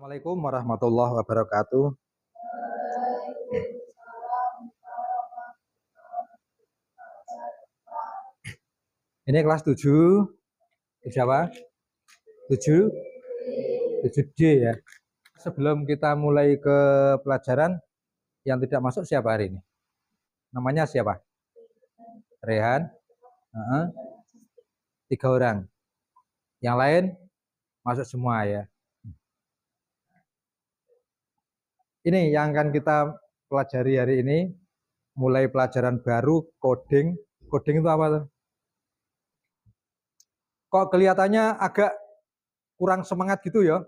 Assalamualaikum warahmatullahi wabarakatuh. Ini kelas 7. Siapa? 7? 7D ya. Sebelum kita mulai ke pelajaran, yang tidak masuk siapa hari ini? Namanya siapa? Rehan. 3 orang. Yang lain masuk semua ya. Ini yang akan kita pelajari hari ini. Mulai pelajaran baru, coding. Coding itu apa tuh? Kok kelihatannya agak kurang semangat gitu ya?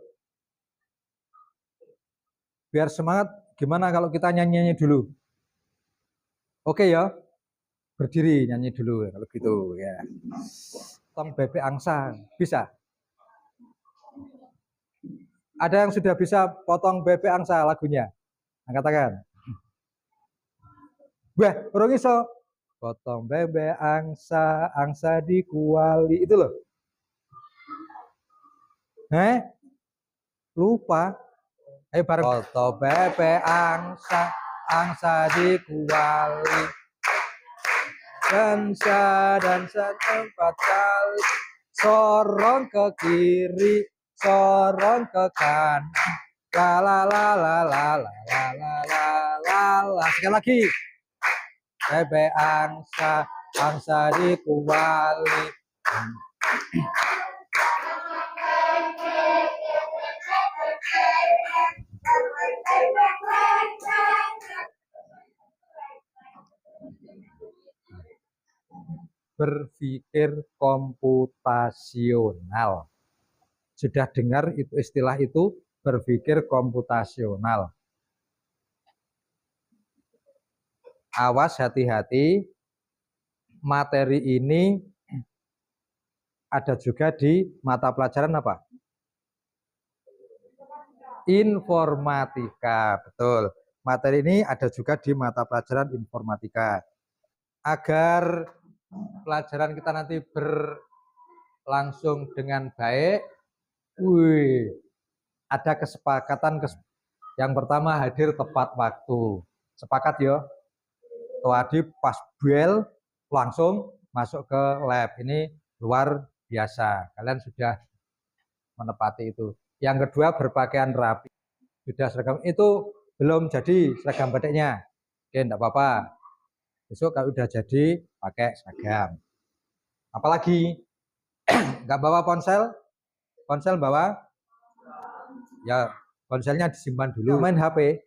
Biar semangat, gimana kalau kita nyanyi-nyanyi dulu? Oke ya, berdiri nyanyi dulu kalau gitu ya. Tong bebek angsa, bisa? Ada yang sudah bisa potong bebek angsa lagunya? Angkat tangan. Wah, orang iso. Potong bebek angsa, angsa di kuali, itu loh. Lupa. Ayo bareng. Potong bebek angsa, angsa di kuali. Dansa tempat kali. Sorong ke kiri, sorong ke kanan. La la la la la la la la la la la. Sekali lagi. Bebek angsa, angsa di kuali. Berpikir komputasional. Sudah dengar itu istilah itu, berpikir komputasional. Awas, hati-hati, materi ini ada juga di mata pelajaran apa? Informatika, betul. Materi ini ada juga di mata pelajaran informatika. Agar pelajaran kita nanti berlangsung dengan baik, ada kesepakatan. Yang pertama, hadir tepat waktu. Sepakat ya? Tadi pas bel langsung masuk ke lab. Ini luar biasa. Kalian sudah menepati itu. Yang kedua, berpakaian rapi. Sudah seragam. Itu belum jadi seragam batiknya. Oke, enggak apa-apa. Besok kalau udah jadi, pakai seragam. Apalagi nggak bawa ponsel? Ponsel bawa? Ya, ponselnya disimpan dulu. Main HP.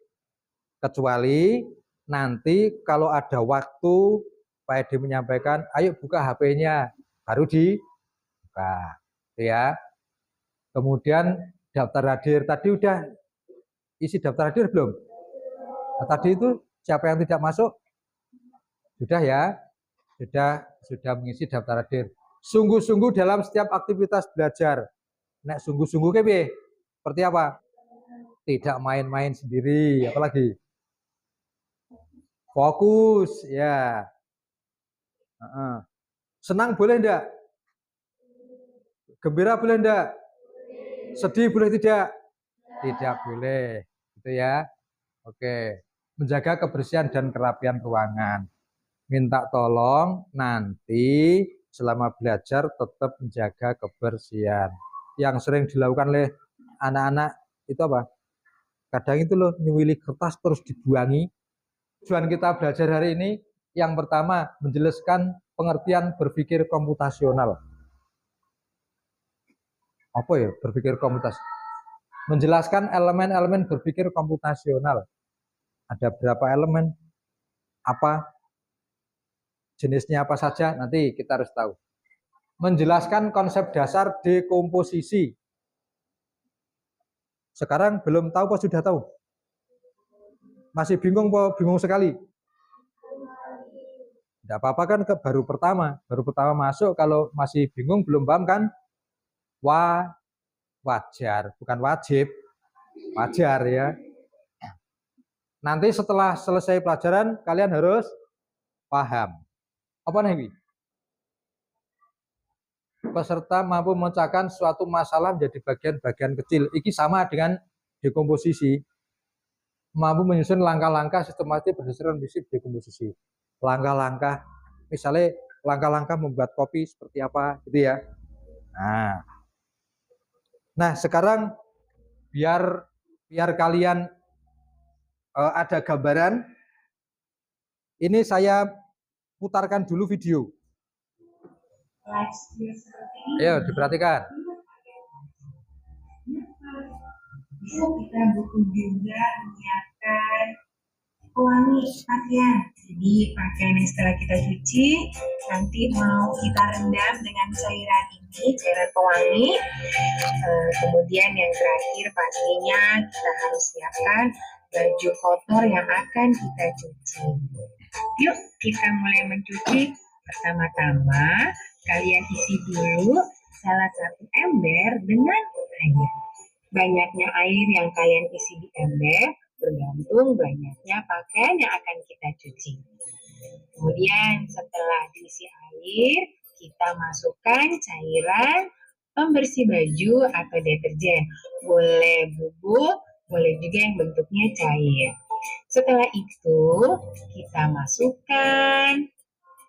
Kecuali nanti kalau ada waktu Pak Edi menyampaikan, ayo buka HP-nya, baru dibuka, ya. Kemudian daftar hadir, tadi udah isi daftar hadir belum? Nah, tadi itu siapa yang tidak masuk? Sudah ya, sudah mengisi daftar hadir. Sungguh-sungguh dalam setiap aktivitas belajar. Nek sungguh-sungguh ke seperti apa? Tidak main-main sendiri, apalagi fokus ya. Senang boleh enggak? Gembira boleh enggak? Sedih boleh tidak? Tidak boleh, gitu ya. Oke. Menjaga kebersihan dan kerapian ruangan. Minta tolong nanti selama belajar tetap menjaga kebersihan. Yang sering dilakukan oleh anak-anak itu apa? Kadang itu loh, nyuwili kertas terus dibuangi. Tujuan kita belajar hari ini yang pertama menjelaskan pengertian berpikir komputasional. Apa ya berpikir komputasional? Menjelaskan elemen-elemen berpikir komputasional. Ada berapa elemen? Apa jenisnya apa saja? Nanti kita harus tahu. Menjelaskan konsep dasar dekomposisi. Sekarang belum tahu apa sudah tahu? Masih bingung apa bingung sekali? Tidak apa-apa kan, baru pertama masuk. Kalau masih bingung belum paham kan, wajar, bukan wajib, wajar ya. Nanti setelah selesai pelajaran kalian harus paham. Apa nih? Peserta mampu memecahkan suatu masalah menjadi bagian-bagian kecil. Iki sama dengan dekomposisi, mampu menyusun langkah-langkah sistematis berdasarkan prinsip dekomposisi. Langkah-langkah, misalnya langkah-langkah membuat kopi seperti apa, gitu ya. Nah sekarang biar kalian ada gambaran, ini saya putarkan dulu video. Ayo diperhatikan. Kita butuh juga menyiapkan pewangi pakaian. Jadi pakaian yang setelah kita cuci nanti mau kita rendam dengan cairan ini, cairan pewangi. Kemudian yang terakhir pastinya kita harus siapkan baju kotor yang akan kita cuci. Yuk kita mulai mencuci. Pertama-tama kalian isi dulu salah satu ember dengan air. Banyaknya air yang kalian isi di ember bergantung banyaknya pakaian yang akan kita cuci. Kemudian setelah diisi air, kita masukkan cairan pembersih baju atau deterjen. Boleh bubuk, boleh juga yang bentuknya cair. Setelah itu, kita masukkan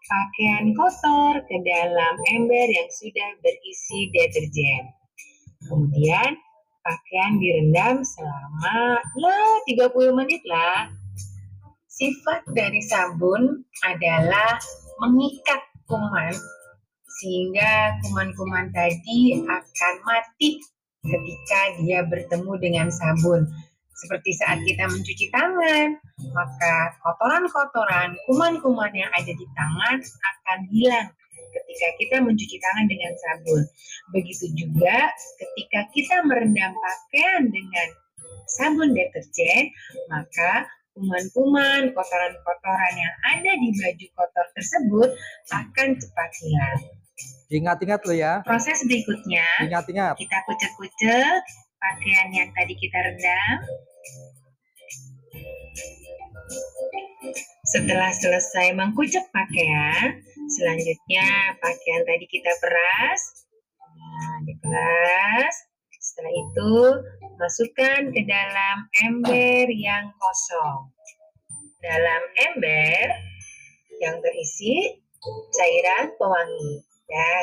pakaian kotor ke dalam ember yang sudah berisi deterjen. Kemudian pakaian direndam selama 30 menit lah. Sifat dari sabun adalah mengikat kuman sehingga kuman-kuman tadi akan mati ketika dia bertemu dengan sabun. Seperti saat kita mencuci tangan, maka kotoran-kotoran, kuman-kuman yang ada di tangan akan hilang ketika kita mencuci tangan dengan sabun. Begitu juga ketika kita merendam pakaian dengan sabun deterjen, maka kuman-kuman, kotoran-kotoran yang ada di baju kotor tersebut akan cepat hilang. Ingat-ingat lo ya. Proses berikutnya, ingat-ingat, kita kucek-kucek pakaian yang tadi kita rendam. Setelah selesai mengkucek pakaian, selanjutnya pakaian tadi kita peras. Nah, diperas. Setelah itu, masukkan ke dalam ember yang kosong. Dalam ember yang berisi cairan pewangi. Ya.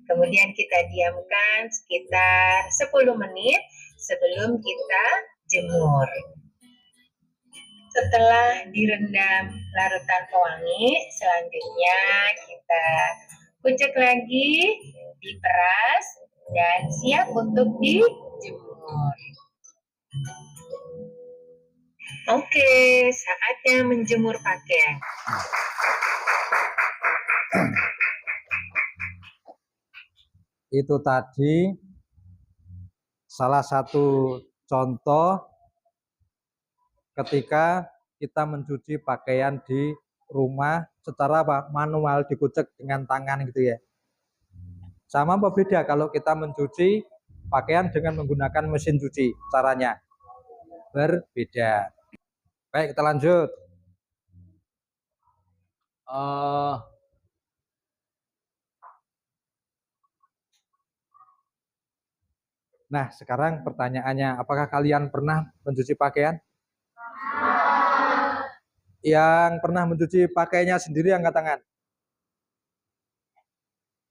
Kemudian kita diamkan sekitar 10 menit sebelum kita jemur. Setelah direndam larutan pewangi, selanjutnya kita kucek lagi, diperas, dan siap untuk dijemur. Oke, saatnya menjemur pakaian. Itu tadi salah satu contoh ketika kita mencuci pakaian di rumah secara manual, dikucek dengan tangan gitu ya. Sama apa beda kalau kita mencuci pakaian dengan menggunakan mesin cuci? Caranya berbeda. Baik, kita lanjut. Nah, sekarang pertanyaannya, apakah kalian pernah mencuci pakaian? Yang pernah mencuci pakaiannya sendiri angkat tangan.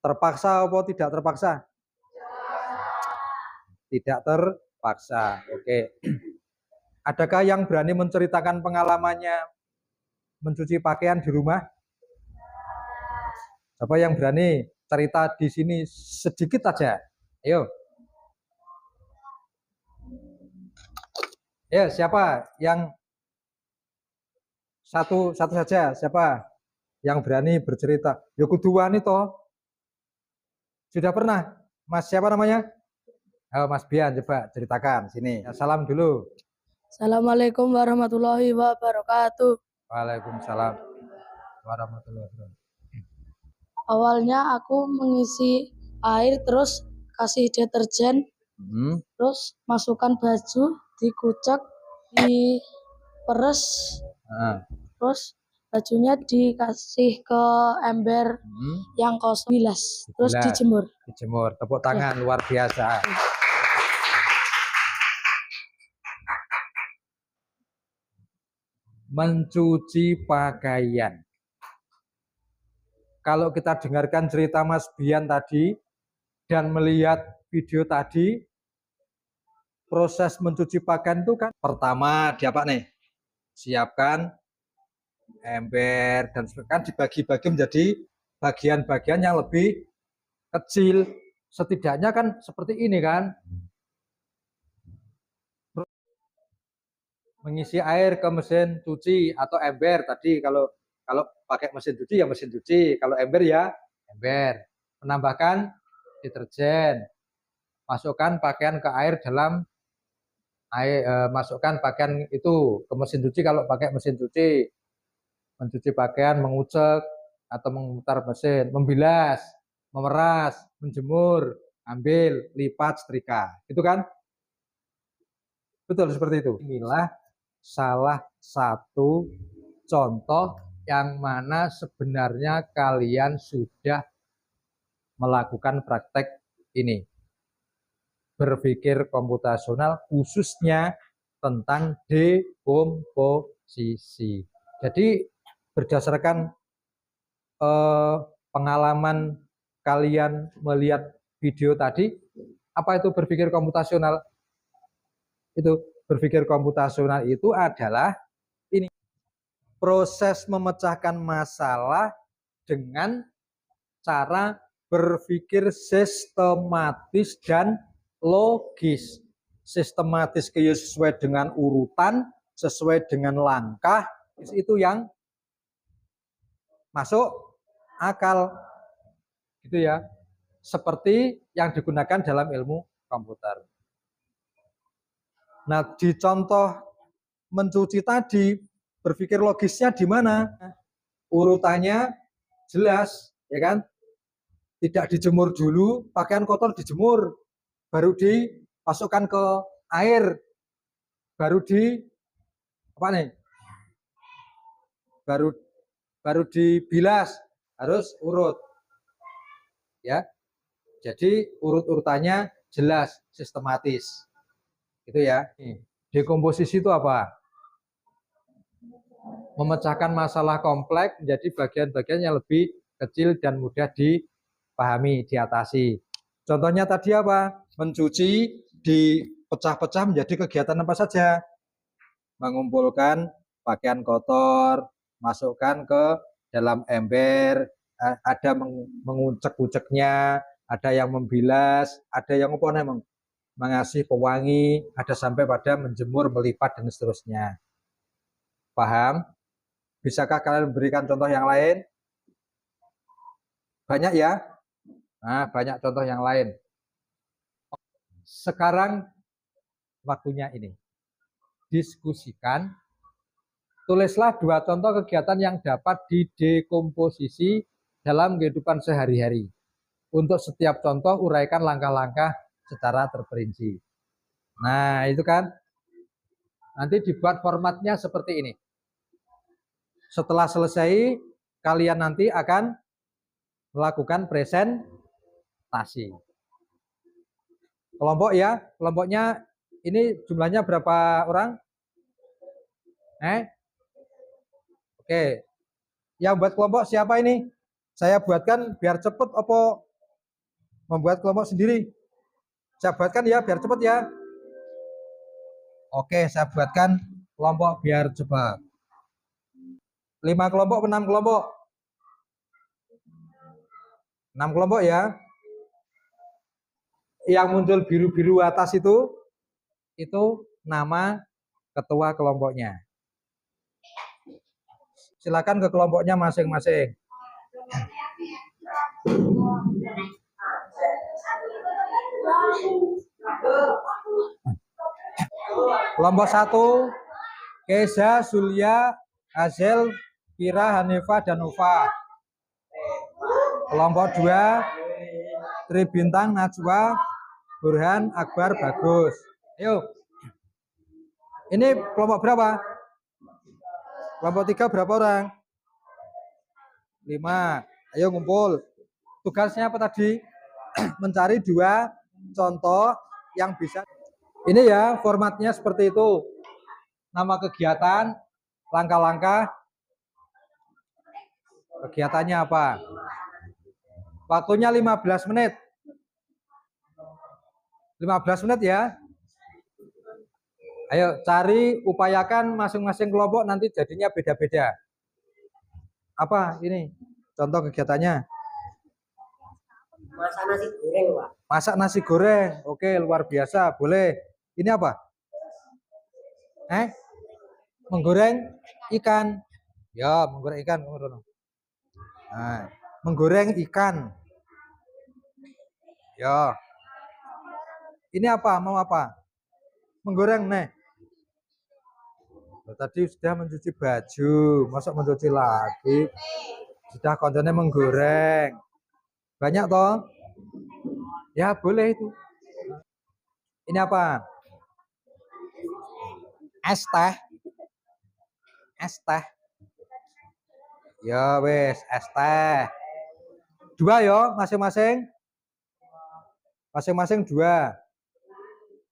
Terpaksa atau tidak terpaksa? Tidak terpaksa. Oke. Adakah yang berani menceritakan pengalamannya mencuci pakaian di rumah? Siapa yang berani cerita di sini sedikit aja? Ayo. Ya, siapa yang satu saja? Siapa yang berani bercerita? Ya kudu wani toh. Sudah pernah? Mas siapa namanya? Oh, Mas Bian, coba ceritakan sini. Salam dulu. Assalamualaikum warahmatullahi wabarakatuh. Waalaikumsalam warahmatullahi wabarakatuh. Awalnya aku mengisi air, terus kasih deterjen, terus masukkan baju, dikucek, diperes, terus bajunya dikasih ke ember yang kosong, bilas, terus dijemur. Dijemur, tepuk tangan ya. Luar biasa. mencuci pakaian. Kalau kita dengarkan cerita Mas Bian tadi dan melihat video tadi, proses mencuci pakaian itu kan pertama dia apa nih? Siapkan ember dan kan dibagi-bagi menjadi bagian-bagian yang lebih kecil. Setidaknya kan seperti ini kan. Mengisi air ke mesin cuci atau ember tadi, kalau pakai mesin cuci ya mesin cuci, kalau ember ya ember. Menambahkan deterjen, masukkan pakaian ke air dalam air, masukkan pakaian itu ke mesin cuci kalau pakai mesin cuci. Mencuci pakaian, mengucek atau memutar mesin, membilas, memeras, menjemur, ambil, lipat, setrika. Itu kan? Betul seperti itu. Inilah salah satu contoh yang mana sebenarnya kalian sudah melakukan praktek ini. Berpikir komputasional khususnya tentang dekomposisi. Jadi berdasarkan pengalaman kalian melihat video tadi, apa itu berpikir komputasional? Itu berpikir komputasional itu adalah ini, proses memecahkan masalah dengan cara berpikir sistematis dan logis. Sistematis sesuai dengan urutan, sesuai dengan langkah, itu yang masuk akal. Gitu ya. Seperti yang digunakan dalam ilmu komputer. Nah, di contoh mencuci tadi, berpikir logisnya di mana? Urutannya jelas, ya kan? Tidak dijemur dulu, pakaian kotor dijemur, baru dimasukkan ke air, baru apa nih? Baru dibilas, harus urut. Ya. Jadi urut-urutannya jelas, sistematis. Itu ya. Dekomposisi itu apa? Memecahkan masalah kompleks menjadi bagian-bagian yang lebih kecil dan mudah dipahami, diatasi. Contohnya tadi apa? Mencuci dipecah-pecah menjadi kegiatan apa saja? Mengumpulkan pakaian kotor, masukkan ke dalam ember, ada mengucek-uceknya, ada yang membilas, ada yang mengasih pewangi, ada sampai pada menjemur, melipat, dan seterusnya. Paham? Bisakah kalian memberikan contoh yang lain? Banyak ya? Nah, banyak contoh yang lain. Sekarang waktunya ini. Diskusikan. Tulislah 2 contoh kegiatan yang dapat didekomposisi dalam kehidupan sehari-hari. Untuk setiap contoh, uraikan langkah-langkah secara terperinci. Nah, itu kan. Nanti dibuat formatnya seperti ini. Setelah selesai, kalian nanti akan melakukan presentasi. Kelompok ya, kelompoknya ini jumlahnya berapa orang? Oke. Yang buat kelompok siapa ini? Saya buatkan biar cepet apa membuat kelompok sendiri? Saya buatkan ya biar cepet ya. Oke, saya buatkan kelompok biar cepat. 5 kelompok, 6 kelompok? 6 kelompok ya. Yang muncul biru-biru atas itu nama ketua kelompoknya. Silakan ke kelompoknya masing-masing. Kelompok 1, Keza, Zulia, Hazel, Kira, Hanifa, dan Nova. Kelompok 2, Tri Bintang, Najwa, Burhan, Akbar, Bagus. Ayo. Ini kelompok berapa? Kelompok 3 berapa orang? 5. Ayo ngumpul. Tugasnya apa tadi? Mencari 2 contoh yang bisa. Ini ya formatnya seperti itu. Nama kegiatan, langkah-langkah kegiatannya apa? Waktunya 15 menit. 15 menit ya. Ayo cari, upayakan masing-masing kelompok nanti jadinya beda-beda. Apa ini? Contoh kegiatannya. Masak nasi goreng, Pak. Masak nasi goreng. Oke, luar biasa. Boleh. Ini apa? Menggoreng ikan. Ya, menggoreng ikan. Nah, menggoreng ikan. Ya. Ini apa? Mau apa? Menggoreng, nih. Tadi sudah mencuci baju, masa mencuci lagi? Sudah kontennya menggoreng. Banyak toh? Ya, boleh itu. Ini apa? Es teh. Es teh. Ya wes, es teh. 2 yo, masing-masing. Masing-masing 2.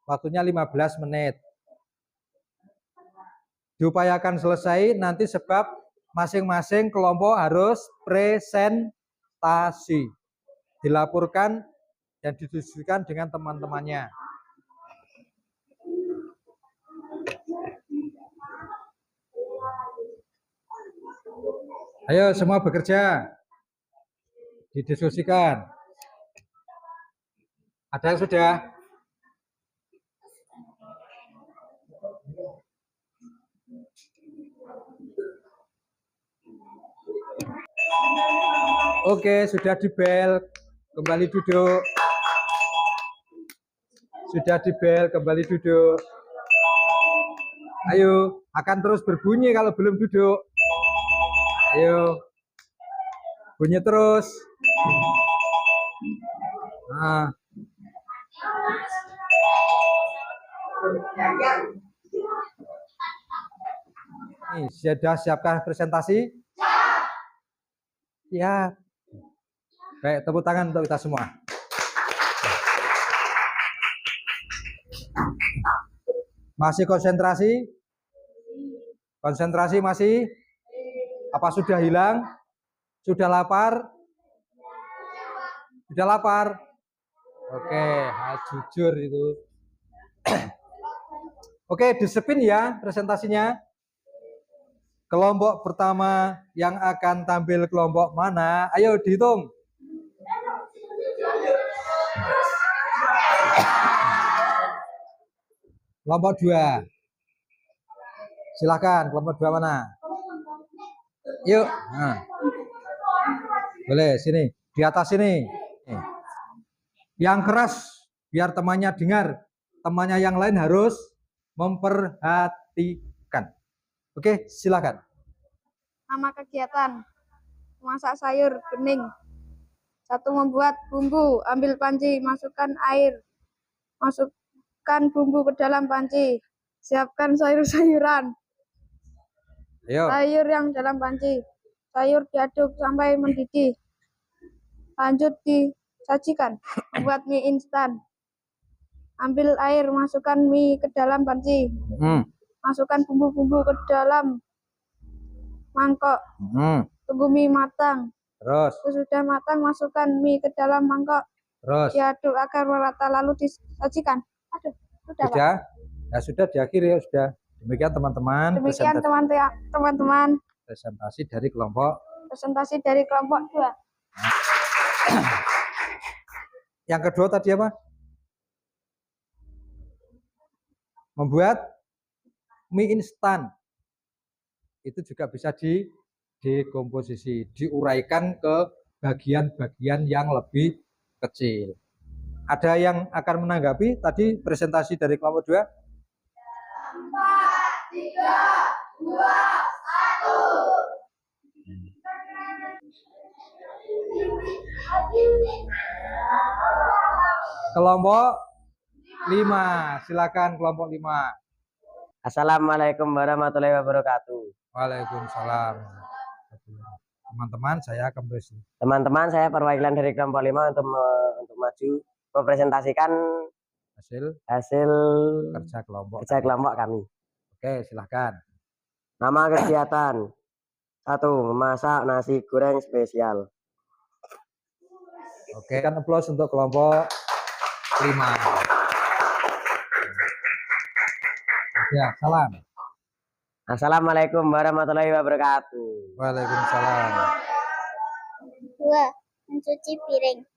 Waktunya 15 menit. Diupayakan selesai nanti sebab masing-masing kelompok harus presentasi. Dilaporkan dan didiskusikan dengan teman-temannya. Ayo semua bekerja. Didiskusikan. Ada yang sudah? Oke, sudah dibel. Kembali duduk. Sudah dibel, kembali duduk. Ayo, akan terus berbunyi kalau belum duduk. Ayo. Bunyi terus. Nah. Nih, sudah siapkan presentasi? Ya. Baik, tepuk tangan untuk kita semua. Masih konsentrasi? Konsentrasi masih? Apa sudah hilang? Sudah lapar? Sudah lapar? Oke, jujur itu. Oke, disiplin ya presentasinya. Kelompok pertama yang akan tampil kelompok mana? Ayo dihitung. Kelompok 2. Silakan, kelompok 2 mana? Yuk. Nah. Boleh, sini. Di atas sini. Yang keras, biar temannya dengar. Temannya yang lain harus memperhatikan. Oke, silakan. Nama kegiatan: memasak sayur bening. 1. Membuat bumbu. Ambil panci, masukkan air. Masukkan bumbu ke dalam panci. Siapkan sayur-sayuran. Ayo. Sayur yang dalam panci. Sayur diaduk sampai mendidih. Lanjut disajikan. Membuat mie instan. Ambil air, masukkan mie ke dalam panci. Masukkan bumbu-bumbu ke dalam mangkok. Tunggu mie matang. Terus. Sesudah matang, masukkan mie ke dalam mangkok. Terus. Diaduk agar merata lalu disajikan. Aduh, sudah, Pak. Sudah? Ya sudah, diakhiri ya sudah. Demikian teman-teman. Demikian teman-teman. Presentasi dari kelompok. Presentasi dari kelompok 2. Yang kedua tadi apa? Membuat mie instan. Itu juga bisa dikomposisi, diuraikan ke bagian-bagian yang lebih kecil. Ada yang akan menanggapi tadi presentasi dari kelompok 2? 4, 3, 2, 1. Kelompok 5, silakan kelompok 5. Assalamualaikum warahmatullahi wabarakatuh. Waalaikumsalam. Teman-teman, saya kembali. Teman-teman, saya perwakilan dari kelompok 5 untuk maju mempresentasikan Hasil kerja kelompok kami. Oke, silakan. Nama kegiatan. 1. Memasak nasi goreng spesial. Oke, kan aplaus untuk kelompok 5. Ya, salam. Assalamualaikum warahmatullahi wabarakatuh. Waalaikumsalam. 2. Mencuci piring.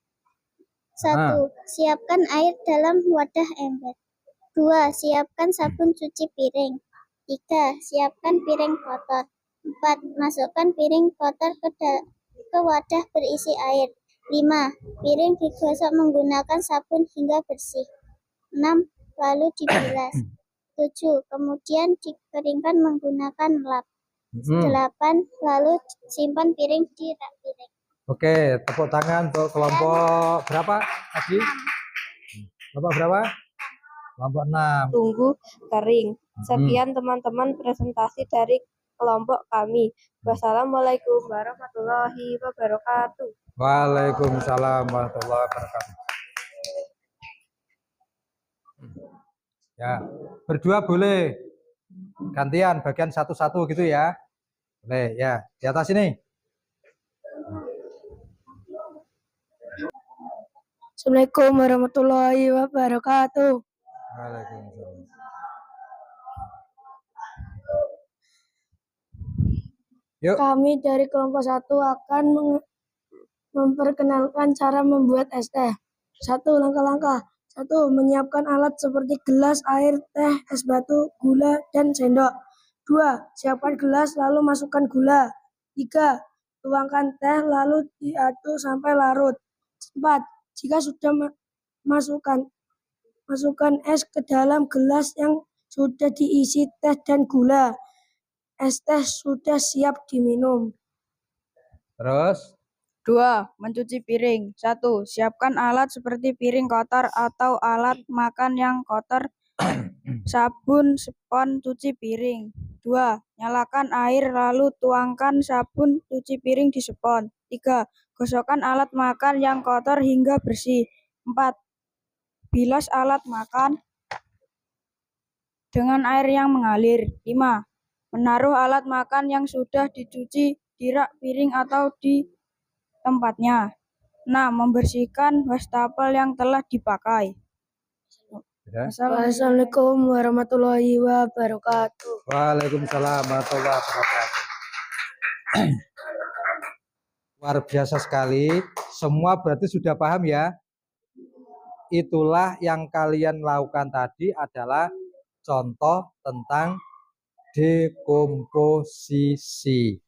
1. Siapkan air dalam wadah ember. 2. Siapkan sabun cuci piring. 3. Siapkan piring kotor. 4. Masukkan piring kotor ke wadah berisi air. 5. Piring digosok menggunakan sabun hingga bersih. 6. Lalu dibilas. 7. Kemudian dikeringkan menggunakan lap. 8. Lalu simpan piring di rak piring. Oke, tepuk tangan untuk kelompok berapa tadi? Kelompok berapa? Kelompok 6. Tunggu kering. Sekian teman-teman presentasi dari kelompok kami. Wassalamualaikum warahmatullahi wabarakatuh. Waalaikumsalam warahmatullahi wabarakatuh. Ya, berdua boleh. Gantian bagian satu-satu gitu ya. Boleh ya. Di atas ini. Assalamualaikum warahmatullahi wabarakatuh. Waalaikumsalam. Yuk. Kami dari kelompok 1 akan memperkenalkan cara membuat es teh. 1. Langkah-langkah. 1. Menyiapkan alat seperti gelas, air, teh, es batu, gula, dan sendok. 2. Siapkan gelas lalu masukkan gula. 3. Tuangkan teh lalu diaduk sampai larut. 4. Jika sudah masukkan es ke dalam gelas yang sudah diisi teh dan gula. Es teh sudah siap diminum. Terus 2. Mencuci piring. 1. Siapkan alat seperti piring kotor atau alat makan yang kotor, sabun, spons cuci piring. 2. Nyalakan air lalu tuangkan sabun cuci piring di spons. 3. Gosokkan alat makan yang kotor hingga bersih. 4. Bilas alat makan dengan air yang mengalir. 5. Menaruh alat makan yang sudah dicuci di rak piring atau di tempatnya. 6. Membersihkan wastafel yang telah dipakai. Assalamualaikum warahmatullahi wabarakatuh. Waalaikumsalam warahmatullahi wabarakatuh. Luar biasa sekali. Semua berarti sudah paham ya. Itulah yang kalian lakukan tadi adalah contoh tentang dekomposisi.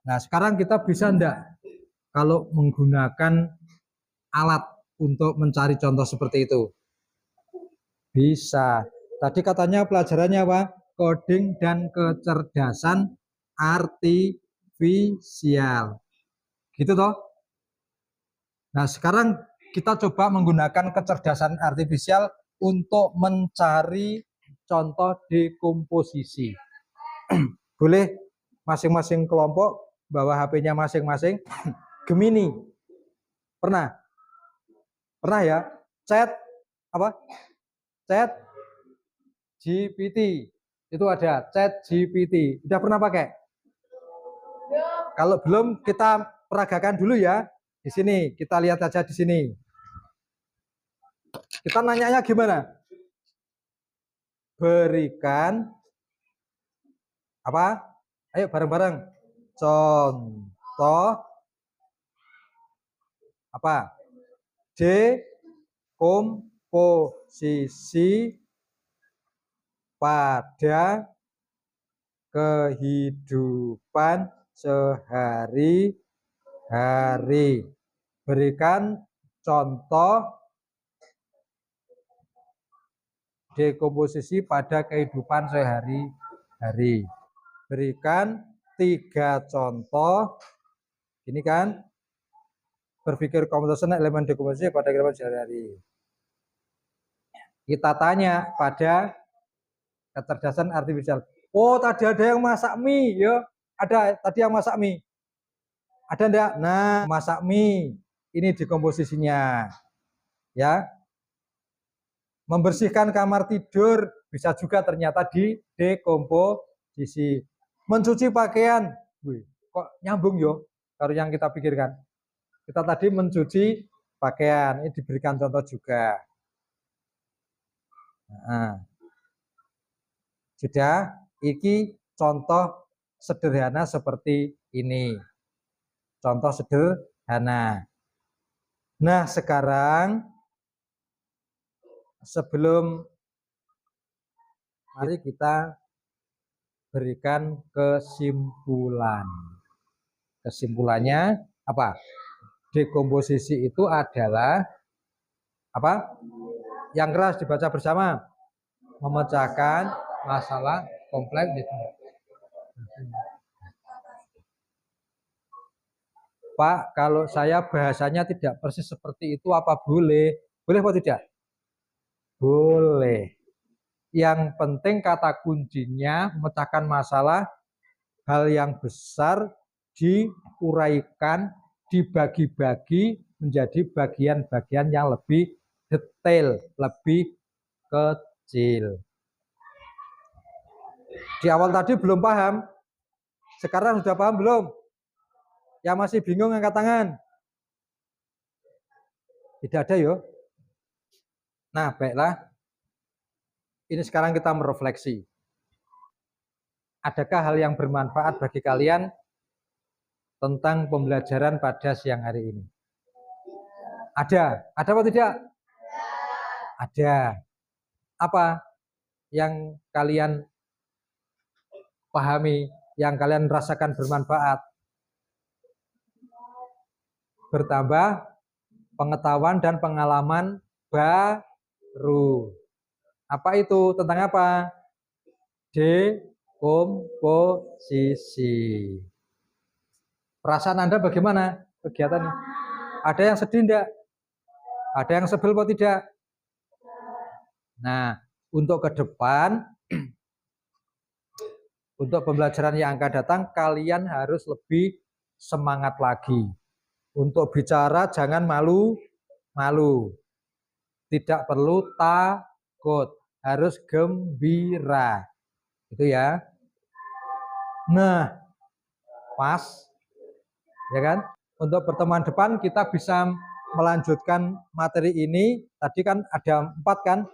Nah, sekarang kita bisa enggak kalau menggunakan alat untuk mencari contoh seperti itu? Bisa. Tadi katanya pelajarannya apa? Coding dan kecerdasan artifisial. Gitu toh? Nah, sekarang kita coba menggunakan kecerdasan artifisial untuk mencari contoh dekomposisi. Boleh masing-masing kelompok bawa HP-nya masing-masing. Gemini. Pernah? Pernah ya? Chat apa? Chat GPT. Itu ada Chat GPT. Udah pernah pakai? Kalau belum kita peragakan dulu ya. Di sini kita lihat aja di sini. Kita nanyanya gimana? Berikan apa? Ayo bareng-bareng. Contoh apa? Dekomposisi pada kehidupan sehari-hari. Berikan contoh dekomposisi pada kehidupan sehari-hari. Berikan 3 contoh. Ini kan berpikir komputer elemen dekomposisi pada kehidupan sehari-hari. Kita tanya pada kecerdasan artifisial. Oh, tadi ada yang masak mie, ya. Ada tadi yang masak mie. Ada enggak? Nah, masak mie. Ini dekomposisinya. Ya. Membersihkan kamar tidur bisa juga ternyata di dekomposisi. sisi. Mencuci pakaian, wih, kok nyambung yo kalau yang kita pikirkan. Kita tadi mencuci pakaian, ini diberikan contoh juga. Nah, sudah, iki contoh sederhana seperti ini. Contoh sederhana. Nah, sekarang sebelum mari kita berikan kesimpulan. Kesimpulannya apa? Dekomposisi itu adalah apa? Yang keras dibaca bersama. Memecahkan masalah kompleks. Pak, kalau saya bahasanya tidak persis seperti itu apa boleh? Boleh atau tidak? Boleh. Yang penting kata kuncinya memecahkan masalah, hal yang besar diuraikan, dibagi-bagi menjadi bagian-bagian yang lebih detail, lebih kecil. Di awal tadi belum paham, sekarang sudah paham belum? Yang masih bingung angkat tangan. Tidak ada yo. Nah, baiklah. Ini sekarang kita merefleksi. Adakah hal yang bermanfaat bagi kalian tentang pembelajaran pada siang hari ini? Ada? Ada atau tidak? Ada. Apa yang kalian pahami, yang kalian rasakan bermanfaat? Bertambah pengetahuan dan pengalaman baru. Apa itu? Tentang apa? Dekomposisi. Perasaan Anda bagaimana kegiatannya? Ada yang sedih enggak? Ada yang sebel atau tidak? Nah, untuk ke depan, untuk pembelajaran yang akan datang, kalian harus lebih semangat lagi. Untuk bicara jangan malu-malu. Tidak perlu takut, harus gembira. Itu ya. Nah, pas. Ya kan? Untuk pertemuan depan kita bisa melanjutkan materi ini. Tadi kan ada 4 kan?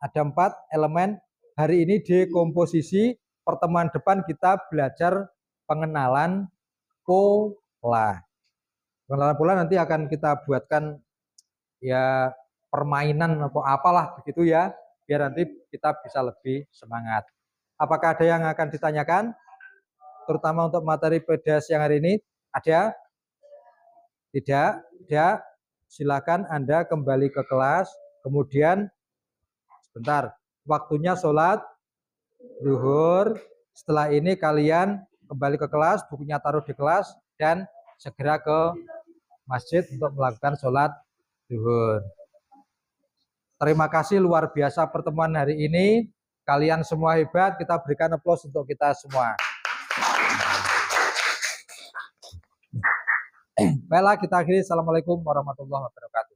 Ada 4 elemen. Hari ini dekomposisi. Pertemuan depan kita belajar pengenalan pola. Pengenalan pola nanti akan kita buatkan ya permainan atau apalah begitu ya, biar nanti kita bisa lebih semangat. Apakah ada yang akan ditanyakan? Terutama untuk materi pada siang hari ini, ada? Tidak? Tidak? Silakan Anda kembali ke kelas, kemudian sebentar, waktunya sholat zuhur. Setelah ini kalian kembali ke kelas, bukunya taruh di kelas, dan segera ke masjid untuk melakukan sholat zuhur. Terima kasih luar biasa pertemuan hari ini. Kalian semua hebat, kita berikan aplaus untuk kita semua. Baiklah, kita akhiri. Assalamualaikum warahmatullahi wabarakatuh.